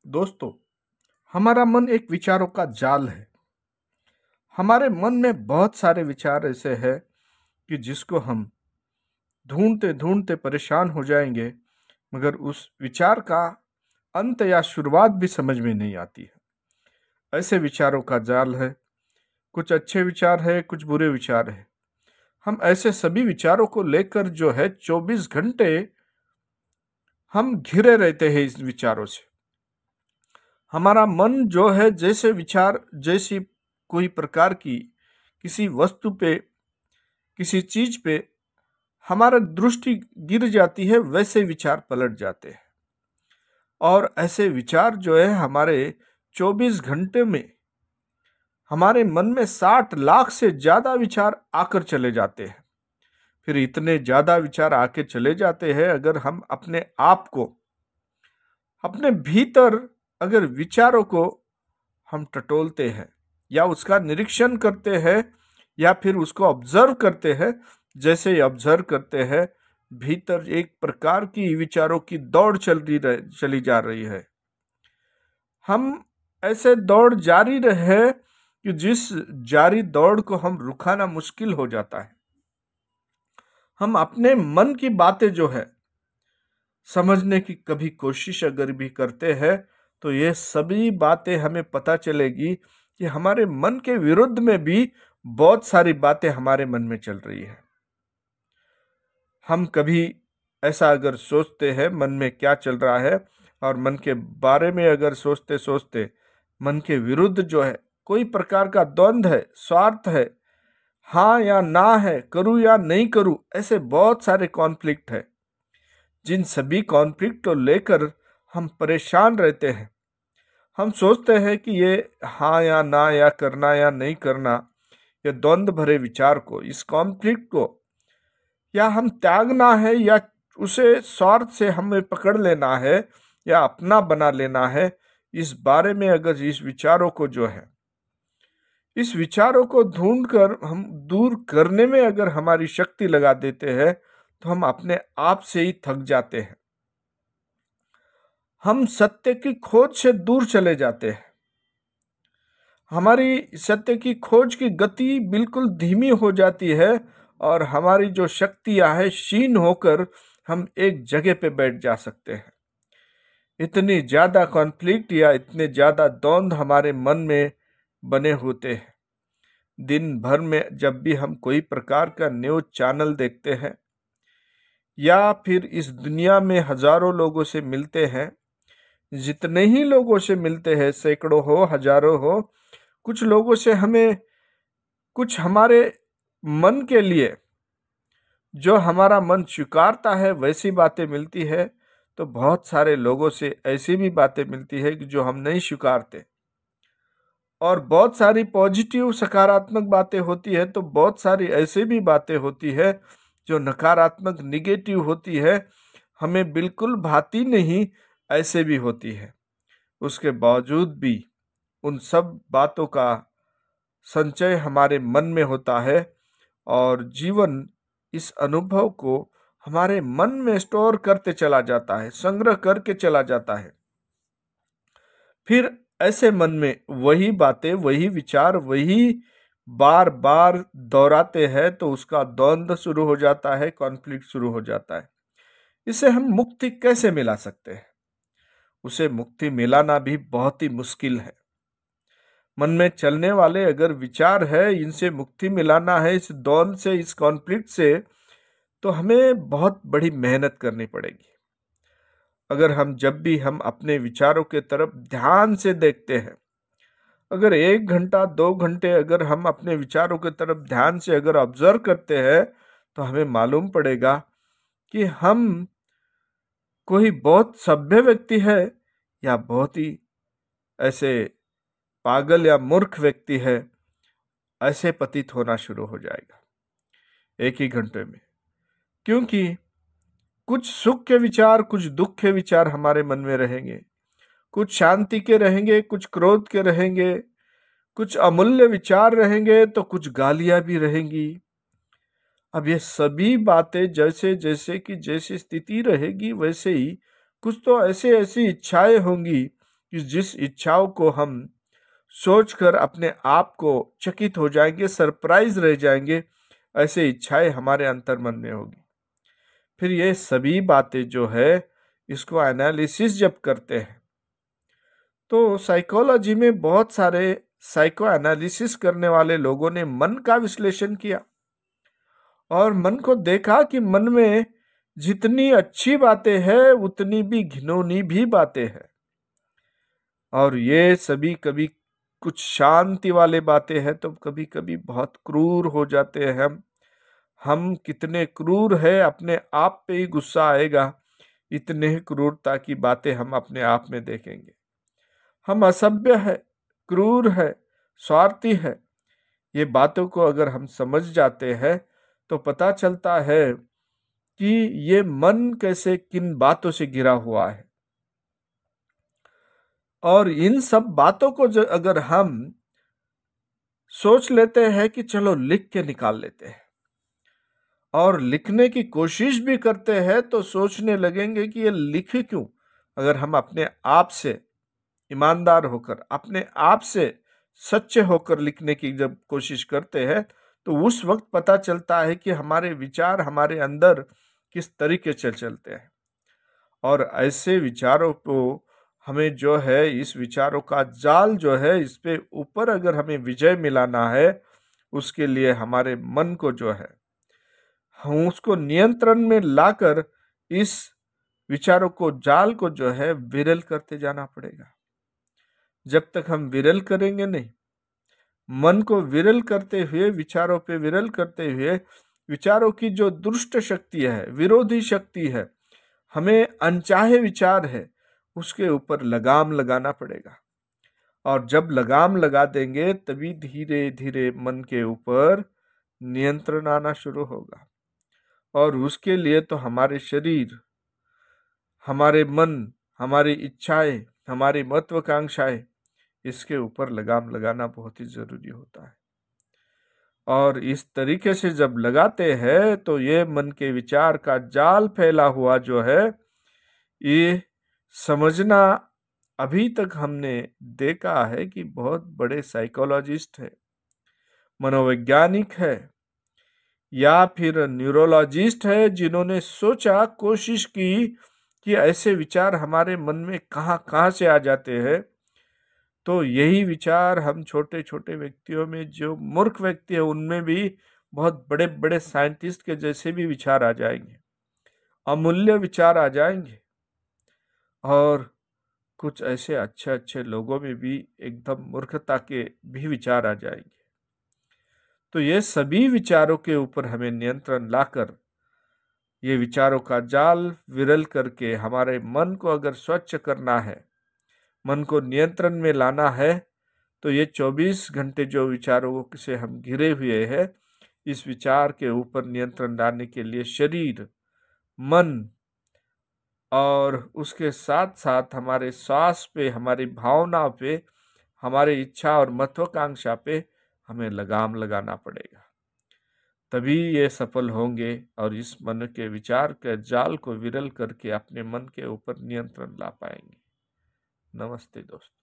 दोस्तों, हमारा मन एक विचारों का जाल है। हमारे मन में बहुत सारे विचार ऐसे हैं कि जिसको हम ढूंढते ढूंढते परेशान हो जाएंगे, मगर उस विचार का अंत या शुरुआत भी समझ में नहीं आती है। ऐसे विचारों का जाल है। कुछ अच्छे विचार है, कुछ बुरे विचार है। हम ऐसे सभी विचारों को लेकर जो है 24 घंटे हम घिरे रहते हैं इस विचारों से। हमारा मन जो है जैसे विचार, जैसी कोई प्रकार की किसी वस्तु पे, किसी चीज पे हमारा दृष्टि गिर जाती है, वैसे विचार पलट जाते हैं। और ऐसे विचार जो है हमारे 24 घंटे में हमारे मन में 60 लाख से ज्यादा विचार आकर चले जाते हैं। फिर इतने ज्यादा विचार आके चले जाते हैं, अगर हम अपने आप को, अपने भीतर अगर विचारों को हम टटोलते हैं या उसका निरीक्षण करते हैं या फिर उसको ऑब्जर्व करते हैं, जैसे ही ऑब्जर्व करते हैं भीतर एक प्रकार की विचारों की दौड़ चली जा रही है। हम ऐसे दौड़ जारी रहे कि जिस जारी दौड़ को हम रुकाना मुश्किल हो जाता है। हम अपने मन की बातें जो है समझने की कभी कोशिश अगर भी करते हैं, तो ये सभी बातें हमें पता चलेगी कि हमारे मन के विरुद्ध में भी बहुत सारी बातें हमारे मन में चल रही है। हम कभी ऐसा अगर सोचते हैं मन में क्या चल रहा है, और मन के बारे में अगर सोचते सोचते मन के विरुद्ध जो है कोई प्रकार का द्वंद्व है, स्वार्थ है, हाँ या ना है, करूं या नहीं करूं, ऐसे बहुत सारे कॉन्फ्लिक्ट है। जिन सभी कॉन्फ्लिक्ट को लेकर हम परेशान रहते हैं। हम सोचते हैं कि ये हाँ या ना, या करना या नहीं करना, ये द्वंद्व भरे विचार को, इस कॉन्फ्लिक्ट को या हम त्यागना है या उसे स्वार्थ से हमें पकड़ लेना है या अपना बना लेना है। इस बारे में अगर इस विचारों को जो है, इस विचारों को ढूंढकर हम दूर करने में अगर हमारी शक्ति लगा देते हैं, तो हम अपने आप से ही थक जाते हैं। हम सत्य की खोज से दूर चले जाते हैं। हमारी सत्य की खोज की गति बिल्कुल धीमी हो जाती है और हमारी जो शक्तियां है क्षीण होकर हम एक जगह पे बैठ जा सकते हैं। इतनी ज्यादा कॉन्फ्लिक्ट या इतने ज्यादा द्वंद्व हमारे मन में बने होते हैं। दिन भर में जब भी हम कोई प्रकार का न्यूज चैनल देखते हैं या फिर इस दुनिया में हजारों लोगों से मिलते हैं, जितने ही लोगों से मिलते हैं, सैकड़ों हो, हजारों हो, कुछ लोगों से हमें कुछ हमारे मन के लिए जो हमारा मन स्वीकारता है वैसी बातें मिलती है, तो बहुत सारे लोगों से ऐसी भी बातें मिलती है कि जो हम नहीं स्वीकारते। और बहुत सारी पॉजिटिव सकारात्मक बातें होती है, तो बहुत सारी ऐसी भी बातें होती है जो नकारात्मक निगेटिव होती है, हमें बिल्कुल भाती नहीं, ऐसे भी होती है। उसके बावजूद भी उन सब बातों का संचय हमारे मन में होता है और जीवन इस अनुभव को हमारे मन में स्टोर करते चला जाता है, संग्रह करके चला जाता है। फिर ऐसे मन में वही बातें, वही विचार, वही बार बार दोहराते हैं, तो उसका द्वंद्व शुरू हो जाता है, कॉन्फ्लिक्ट शुरू हो जाता है। इसे हम मुक्ति कैसे मिला सकते हैं? उसे मुक्ति मिलाना भी बहुत ही मुश्किल है। मन में चलने वाले अगर विचार है, इनसे मुक्ति मिलाना है, इस द्वंद्व से, इस कॉन्फ्लिक्ट से, तो हमें बहुत बड़ी मेहनत करनी पड़ेगी। अगर हम जब भी हम अपने विचारों के तरफ ध्यान से देखते हैं, अगर 1 घंटा 2 घंटे अगर हम अपने विचारों के तरफ ध्यान से अगर ऑब्जर्व करते हैं, तो हमें मालूम पड़ेगा कि हम कोई बहुत सभ्य व्यक्ति है या बहुत ही ऐसे पागल या मूर्ख व्यक्ति है, ऐसे प्रतीत होना शुरू हो जाएगा एक ही घंटे में। क्योंकि कुछ सुख के विचार, कुछ दुख के विचार हमारे मन में रहेंगे, कुछ शांति के रहेंगे, कुछ क्रोध के रहेंगे, कुछ अमूल्य विचार रहेंगे, तो कुछ गालियां भी रहेंगी। अब ये सभी बातें जैसे जैसे कि जैसी स्थिति रहेगी, वैसे ही कुछ तो ऐसे ऐसी इच्छाएं होंगी कि जिस इच्छाओं को हम सोचकर अपने आप को चकित हो जाएंगे, सरप्राइज रह जाएंगे, ऐसे इच्छाएं हमारे अंतर्मन में होगी। फिर ये सभी बातें जो है, इसको एनालिसिस जब करते हैं तो साइकोलॉजी में बहुत सारे साइको एनालिसिस करने वाले लोगों ने मन का विश्लेषण किया और मन को देखा कि मन में जितनी अच्छी बातें हैं उतनी भी घिनौनी भी बातें हैं। और ये सभी कभी कुछ शांति वाले बातें हैं तो कभी कभी बहुत क्रूर हो जाते हैं। हम कितने क्रूर है, अपने आप पे ही गुस्सा आएगा, इतने ही क्रूरता की बातें हम अपने आप में देखेंगे। हम असभ्य है, क्रूर है, स्वार्थी है, ये बातों को अगर हम समझ जाते हैं तो पता चलता है कि ये मन कैसे किन बातों से घिरा हुआ है। और इन सब बातों को अगर हम सोच लेते हैं कि चलो लिख के निकाल लेते हैं और लिखने की कोशिश भी करते हैं, तो सोचने लगेंगे कि ये लिखे क्यों। अगर हम अपने आप से ईमानदार होकर, अपने आप से सच्चे होकर लिखने की जब कोशिश करते हैं तो उस वक्त पता चलता है कि हमारे विचार हमारे अंदर किस तरीके से चलते हैं। और ऐसे विचारों को हमें जो है, इस विचारों का जाल जो है, इस पे ऊपर अगर हमें विजय मिलाना है, उसके लिए हमारे मन को जो है, हम उसको नियंत्रण में लाकर इस विचारों को, जाल को जो है विरल करते जाना पड़ेगा। जब तक हम विरल करेंगे नहीं, मन को विरल करते हुए, विचारों पे विरल करते हुए, विचारों की जो दुष्ट शक्ति है, विरोधी शक्ति है, हमें अनचाहे विचार है, उसके ऊपर लगाम लगाना पड़ेगा। और जब लगाम लगा देंगे तभी धीरे धीरे मन के ऊपर नियंत्रण आना शुरू होगा। और उसके लिए तो हमारे शरीर, हमारे मन, हमारी इच्छाएं, हमारी महत्वाकांक्षाएं, इसके ऊपर लगाम लगाना बहुत ही जरूरी होता है। और इस तरीके से जब लगाते हैं तो ये मन के विचार का जाल फैला हुआ जो है, ये समझना, अभी तक हमने देखा है कि बहुत बड़े साइकोलॉजिस्ट है, मनोवैज्ञानिक है, या फिर न्यूरोलॉजिस्ट है, जिन्होंने सोचा, कोशिश की कि ऐसे विचार हमारे मन में कहाँ कहाँ से आ जाते हैं। तो यही विचार हम छोटे छोटे व्यक्तियों में, जो मूर्ख व्यक्ति है, उनमें भी बहुत बड़े बड़े साइंटिस्ट के जैसे भी विचार आ जाएंगे, अमूल्य विचार आ जाएंगे। और कुछ ऐसे अच्छे अच्छे लोगों में भी एकदम मूर्खता के भी विचार आ जाएंगे। तो ये सभी विचारों के ऊपर हमें नियंत्रण लाकर, ये विचारों का जाल विरल करके हमारे मन को अगर स्वच्छ करना है, मन को नियंत्रण में लाना है, तो ये 24 घंटे जो विचारों से हम घिरे हुए हैं, इस विचार के ऊपर नियंत्रण लाने के लिए शरीर, मन और उसके साथ साथ हमारे श्वास पे, हमारी भावना पे, हमारी इच्छा और महत्वाकांक्षा पे हमें लगाम लगाना पड़ेगा। तभी ये सफल होंगे और इस मन के विचार के जाल को विरल करके अपने मन के ऊपर नियंत्रण ला पाएंगे। नमस्ते दोस्तों।